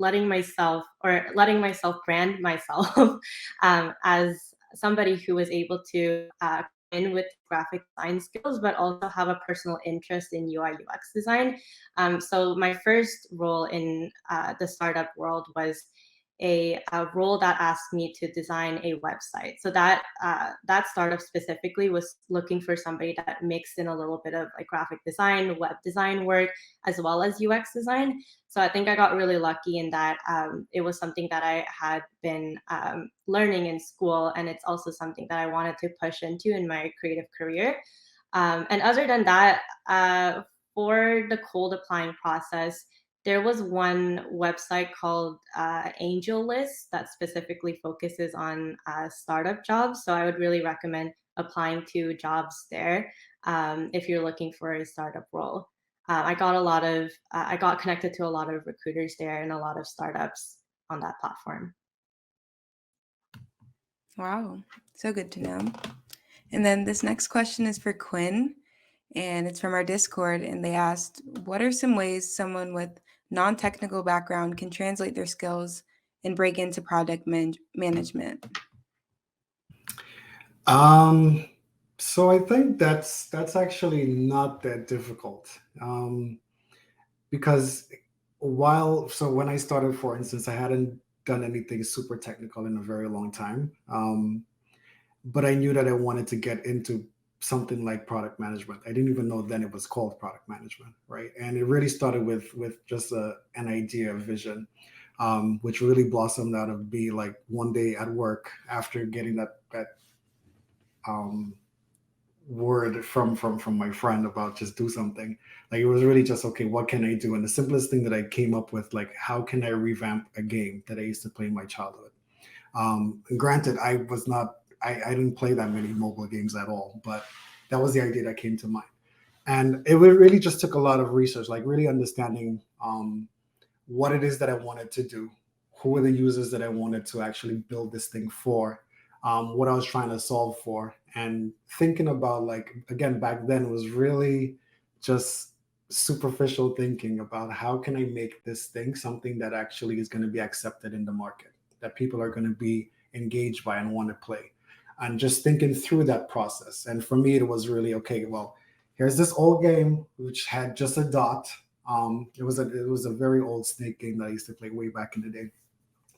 letting myself brand myself as somebody who was able to come in with graphic design skills, but also have a personal interest in UI UX design. So my first role in the startup world was a role that asked me to design a website. So that startup specifically was looking for somebody that mixed in a little bit of like graphic design, web design work, as well as UX design. So I think I got really lucky in that it was something that I had been learning in school, and it's also something that I wanted to push into in my creative career. And other than that, for the cold applying process, there was one website called Angel List that specifically focuses on startup jobs. So I would really recommend applying to jobs there if you're looking for a startup role. I got connected to a lot of recruiters there and a lot of startups on that platform. Wow, so good to know. And then this next question is for Quinn, and it's from our Discord. And they asked, what are some ways someone with non-technical background can translate their skills and break into product management? So I think that's actually not that difficult, because when I started, for instance, I hadn't done anything super technical in a very long time, but I knew that I wanted to get into something like product management. I didn't even know then it was called product management, right? And it really started with just an idea, a vision, which really blossomed out of be like one day at work after getting that um, word from my friend about just do something. Like it was really just, okay, what can I do? And the simplest thing that I came up with, like, how can I revamp a game that I used to play in my childhood? And granted, I didn't play that many mobile games at all, but that was the idea that came to mind. And it really just took a lot of research, like really understanding what it is that I wanted to do, who were the users that I wanted to actually build this thing for, what I was trying to solve for, and thinking about, like, again, back then was really just superficial thinking about how can I make this thing something that actually is going to be accepted in the market, that people are going to be engaged by and want to play, and just thinking through that process. And for me, it was really, okay, well, here's this old game which had just a dot. It was a very old snake game that I used to play way back in the day,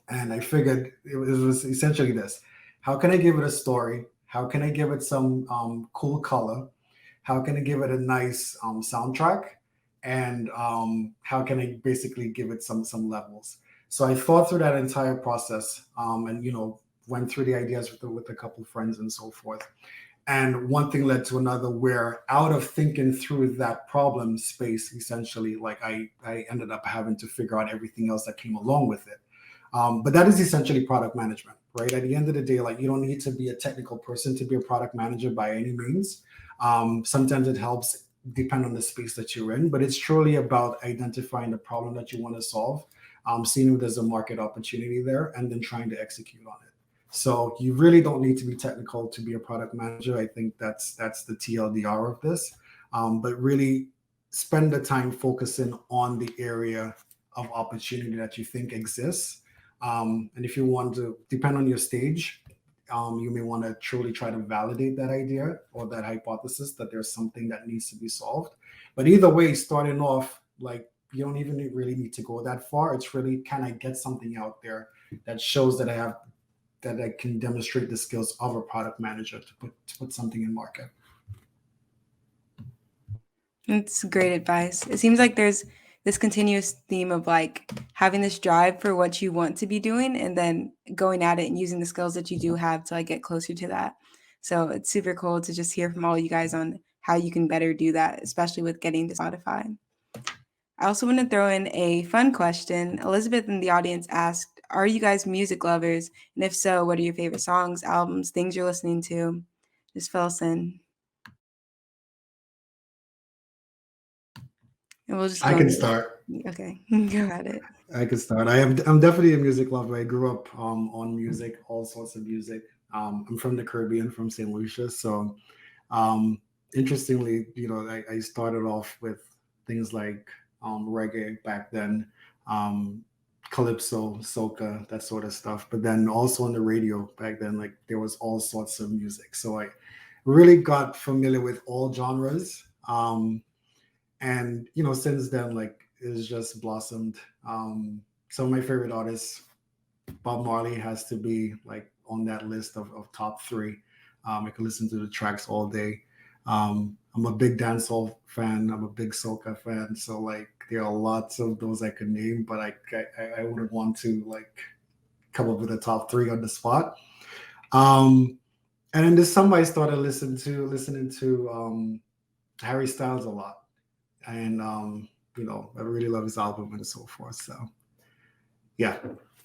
and I figured it was essentially this: how can I give it a story? How can I give it some cool color? How can I give it a nice soundtrack? And how can I basically give it some levels? So I thought through that entire process, and went through the ideas with a couple of friends and so forth. And one thing led to another, where out of thinking through that problem space, essentially, like I ended up having to figure out everything else that came along with it. But that is essentially product management, right? At the end of the day, like, you don't need to be a technical person to be a product manager by any means. Sometimes it helps depend on the space that you're in, but it's truly about identifying the problem that you want to solve, seeing if there's a market opportunity there, and then trying to execute on it. So you really don't need to be technical to be a product manager. I think that's the TLDR of this. But really spend the time focusing on the area of opportunity that you think exists. And if you want to, depend on your stage, you may want to truly try to validate that idea or that hypothesis that there's something that needs to be solved. But either way, starting off, like, you don't even really need to go that far. It's really, can I get something out there that shows that I can demonstrate the skills of a product manager to put something in market. It's great advice. It seems like there's this continuous theme of like having this drive for what you want to be doing and then going at it and using the skills that you do have to like get closer to that. So it's super cool to just hear from all you guys on how you can better do that, especially with getting to Spotify. I also want to throw in a fun question. Elizabeth in the audience asked, are you guys music lovers? And if so, what are your favorite songs, albums, things you're listening to? Just fill us in. And we'll just I go. can start. Okay, go at it. I can start. I'm definitely a music lover. I grew up on music, all sorts of music. I'm from the Caribbean, from St. Lucia. So interestingly, I started off with things like reggae back then, calypso, soca, that sort of stuff. But then also on the radio back then, like there was all sorts of music. So I really got familiar with all genres. And since then, like it's just blossomed. Some of my favorite artists, Bob Marley has to be like on that list of top three. I can listen to the tracks all day. I'm a big dancehall fan. I'm a big soca fan. So like there are lots of those I could name, but I wouldn't want to like come up with a top three on the spot. And then this summer I started listening to Harry Styles a lot, and I really love his album and so forth. So yeah,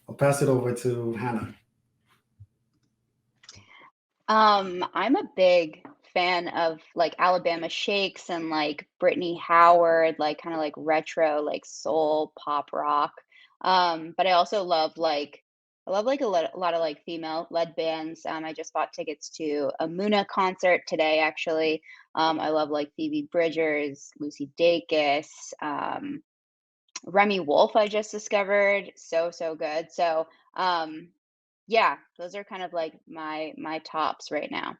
I'll pass it over to Hannah. I'm a big fan of like Alabama Shakes and like Brittany Howard, like kind of like retro, like soul pop rock. But I also love like a lot of like female led bands. I just bought tickets to a Muna concert today, actually. I love like Phoebe Bridgers, Lucy Dacus, Remy Wolf. I just discovered so good. So yeah, those are kind of like my tops right now.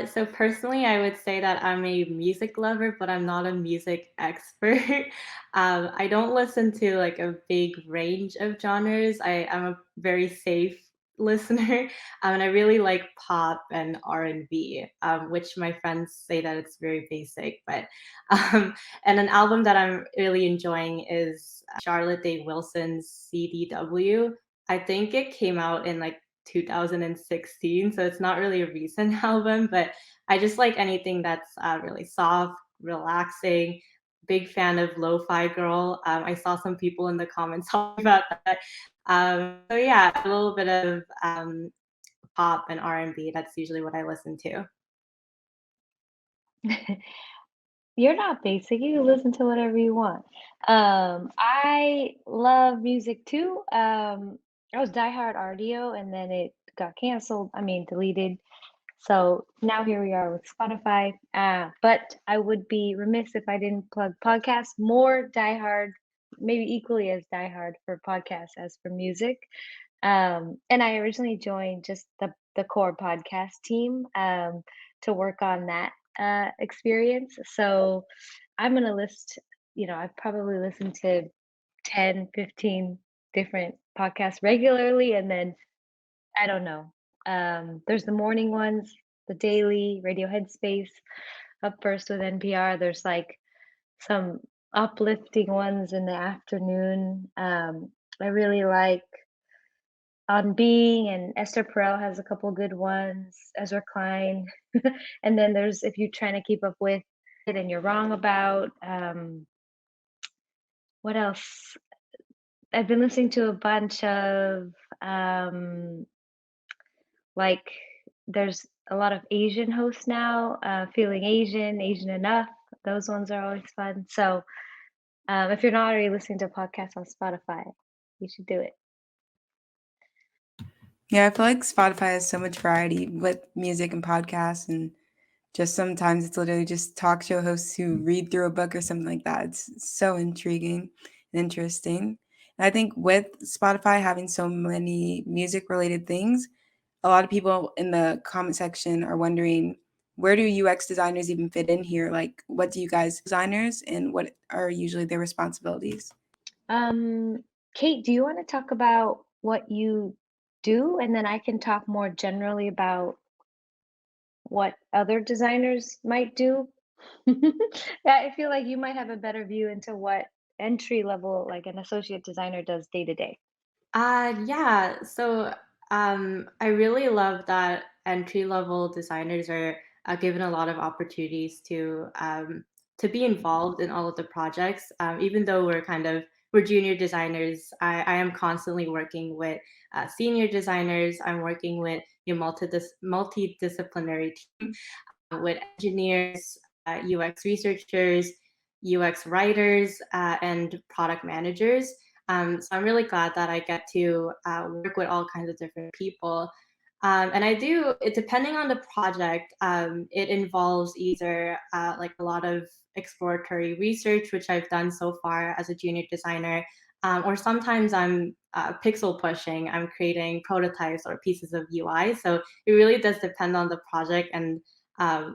So personally, I would say that I'm a music lover, but I'm not a music expert. I don't listen to like a big range of genres. I'm a very safe listener, and I really like pop and R&B, which my friends say that it's very basic. But and an album that I'm really enjoying is Charlotte Day Wilson's CDW. I think it came out in like 2016, so it's not really a recent album, but I just like anything that's really soft, relaxing. Big fan of Lo-Fi Girl. I saw some people in the comments talking about that. So yeah, a little bit of pop and R&B. That's usually what I listen to. You're not basic. You can listen to whatever you want. I love music too. I was diehard RDO and then it got canceled. I mean, deleted. So now here we are with Spotify. But I would be remiss if I didn't plug podcasts. More diehard, maybe equally as diehard for podcasts as for music. And I originally joined just the core podcast team to work on that experience. So I'm going to list, I've probably listened to 10, 15 different podcasts regularly. And then I don't know. There's the morning ones, the daily Radio Headspace, Up First with NPR. There's like some uplifting ones in the afternoon. I really like On Being, and Esther Perel has a couple good ones, Ezra Klein. And then there's If You're Trying to Keep Up With It and You're Wrong About. What else? I've been listening to a bunch of like there's a lot of Asian hosts now, Feeling Asian, Asian Enough. Those ones are always fun. So if you're not already listening to podcasts on Spotify, you should do it. Yeah, I feel like Spotify has so much variety with music and podcasts, and just sometimes it's literally just talk show hosts who read through a book or something like that. It's so intriguing and interesting. And I think with Spotify having so many music related things, a lot of people in the comment section are wondering, where do UX designers even fit in here? Like, what do you guys designers and what are usually their responsibilities? Kate, do you want to talk about what you do, and then I can talk more generally about what other designers might do? I feel like you might have a better view into what entry level, like an associate designer, does day to day. Yeah. So I really love that entry level designers are given a lot of opportunities to be involved in all of the projects. Even though we're junior designers, I am constantly working with senior designers. I'm working with multidisciplinary team with engineers, UX researchers, UX writers, and product managers. So I'm really glad that I get to work with all kinds of different people. And I do, it depending on the project, it involves either like a lot of exploratory research, which I've done so far as a junior designer, or sometimes I'm pixel pushing, I'm creating prototypes or pieces of UI. So it really does depend on the project and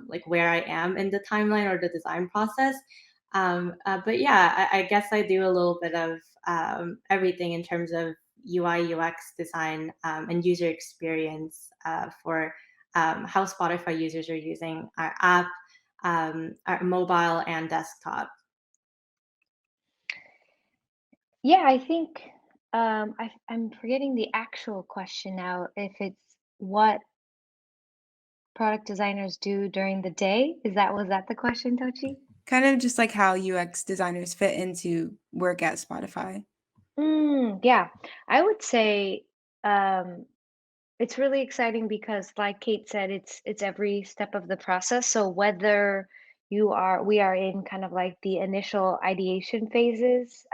like where I am in the timeline or the design process. But yeah, I guess I do a little bit of everything in terms of UI, UX design, and user experience for how Spotify users are using our app, our mobile and desktop. Yeah, I think I'm forgetting the actual question now. If it's what product designers do during the day, was that the question, Tochi? Kind of just like how UX designers fit into work at Spotify. Yeah, I would say it's really exciting because, like Kate said, it's every step of the process. So whether we are in kind of like the initial ideation phases,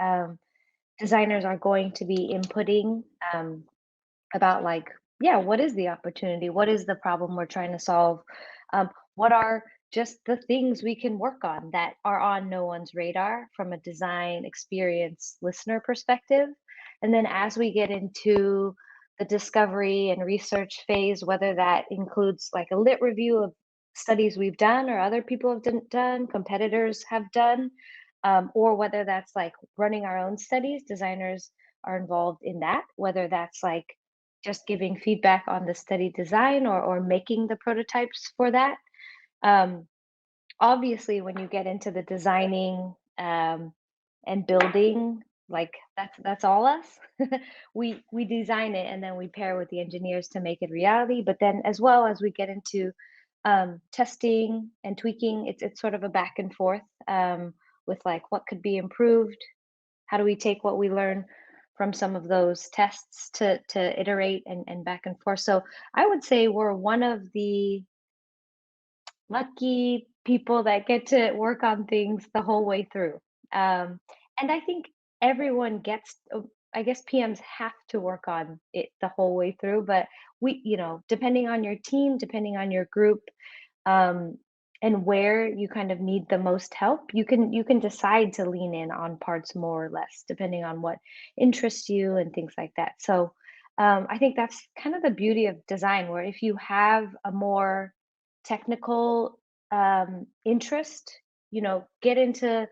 designers are going to be inputting about like, yeah, what is the opportunity? What is the problem we're trying to solve? What are just the things we can work on that are on no one's radar from a design experience listener perspective? And then as we get into the discovery and research phase, whether that includes like a lit review of studies we've done or other people have done, competitors have done, or whether that's like running our own studies, designers are involved in that, whether that's like just giving feedback on the study design or making the prototypes for that. Um, Obviously, when you get into the designing and building, like that's all us. We design it and then we pair with the engineers to make it reality. But then, as well as we get into testing and tweaking, it's sort of a back and forth with like what could be improved. How do we take what we learn from some of those tests to iterate and back and forth? So I would say we're one of the lucky people that get to work on things the whole way through. And I think everyone gets, I guess PMs have to work on it the whole way through, but depending on your team, depending on your group, um, and where you kind of need the most help, you can decide to lean in on parts more or less, depending on what interests you and things like that. So I think that's kind of the beauty of design, where if you have a more technical interest, get into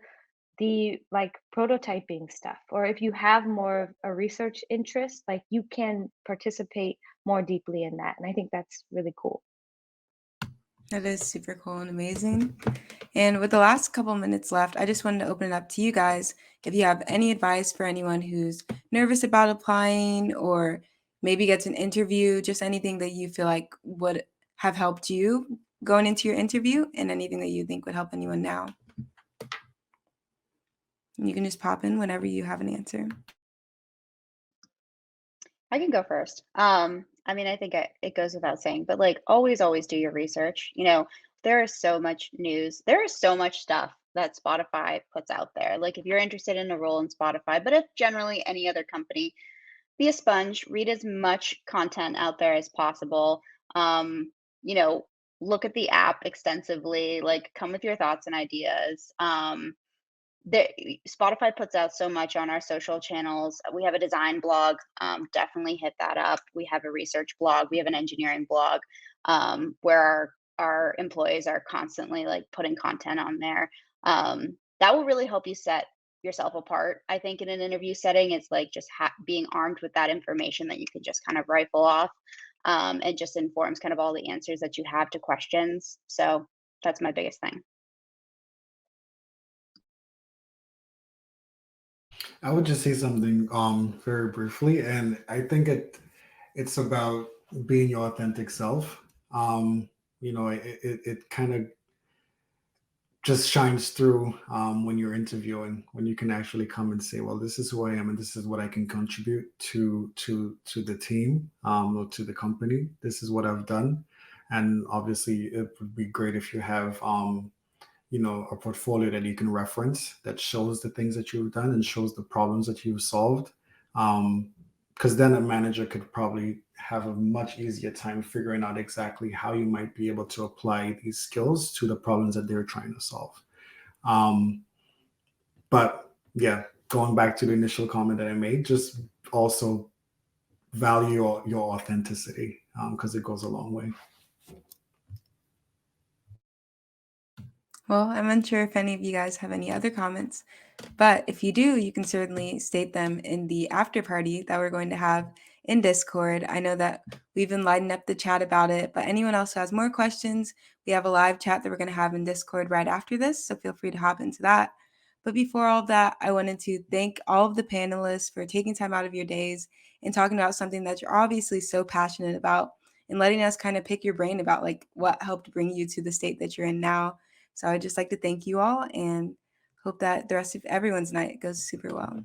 the like prototyping stuff, or if you have more of a research interest, like you can participate more deeply in that, and I think that's really cool. That is super cool and amazing. And with the last couple minutes left, I just wanted to open it up to you guys. If you have any advice for anyone who's nervous about applying or maybe gets an interview, just anything that you feel like would have helped you going into your interview, and anything that you think would help anyone now. You can just pop in whenever you have an answer. I can go first. I mean, I think it goes without saying, but like always, always do your research. There is so much news. There is so much stuff that Spotify puts out there. Like if you're interested in a role in Spotify, but if generally any other company, be a sponge, read as much content out there as possible. Um, you know, Look at the app extensively, like come with your thoughts and ideas. The Spotify puts out so much on our social channels. We have a design blog. Definitely hit that up. We have a research blog. We have an engineering blog where our employees are constantly like putting content on there. That will really help you set yourself apart. I think in an interview setting, it's like just being armed with that information that you can just kind of rifle off. It just informs kind of all the answers that you have to questions. So that's my biggest thing. I would just say something very briefly, and I think it's about being your authentic self. It kind of just shines through when you're interviewing, when you can actually come and say, well, this is who I am and this is what I can contribute to the team or to the company. This is what I've done. And obviously it would be great if you have a portfolio that you can reference that shows the things that you've done and shows the problems that you've solved. Because then a manager could probably have a much easier time figuring out exactly how you might be able to apply these skills to the problems that they're trying to solve. But yeah, going back to the initial comment that I made, just also value your authenticity, because it goes a long way. Well, I'm unsure if any of you guys have any other comments, but if you do, you can certainly state them in the after party that we're going to have in Discord. I know that we've been lighting up the chat about it, but anyone else who has more questions, we have a live chat that we're going to have in Discord right after this, so feel free to hop into that. But before all of that, I wanted to thank all of the panelists for taking time out of your days and talking about something that you're obviously so passionate about and letting us kind of pick your brain about like what helped bring you to the state that you're in now. So I'd just like to thank you all and hope that the rest of everyone's night goes super well.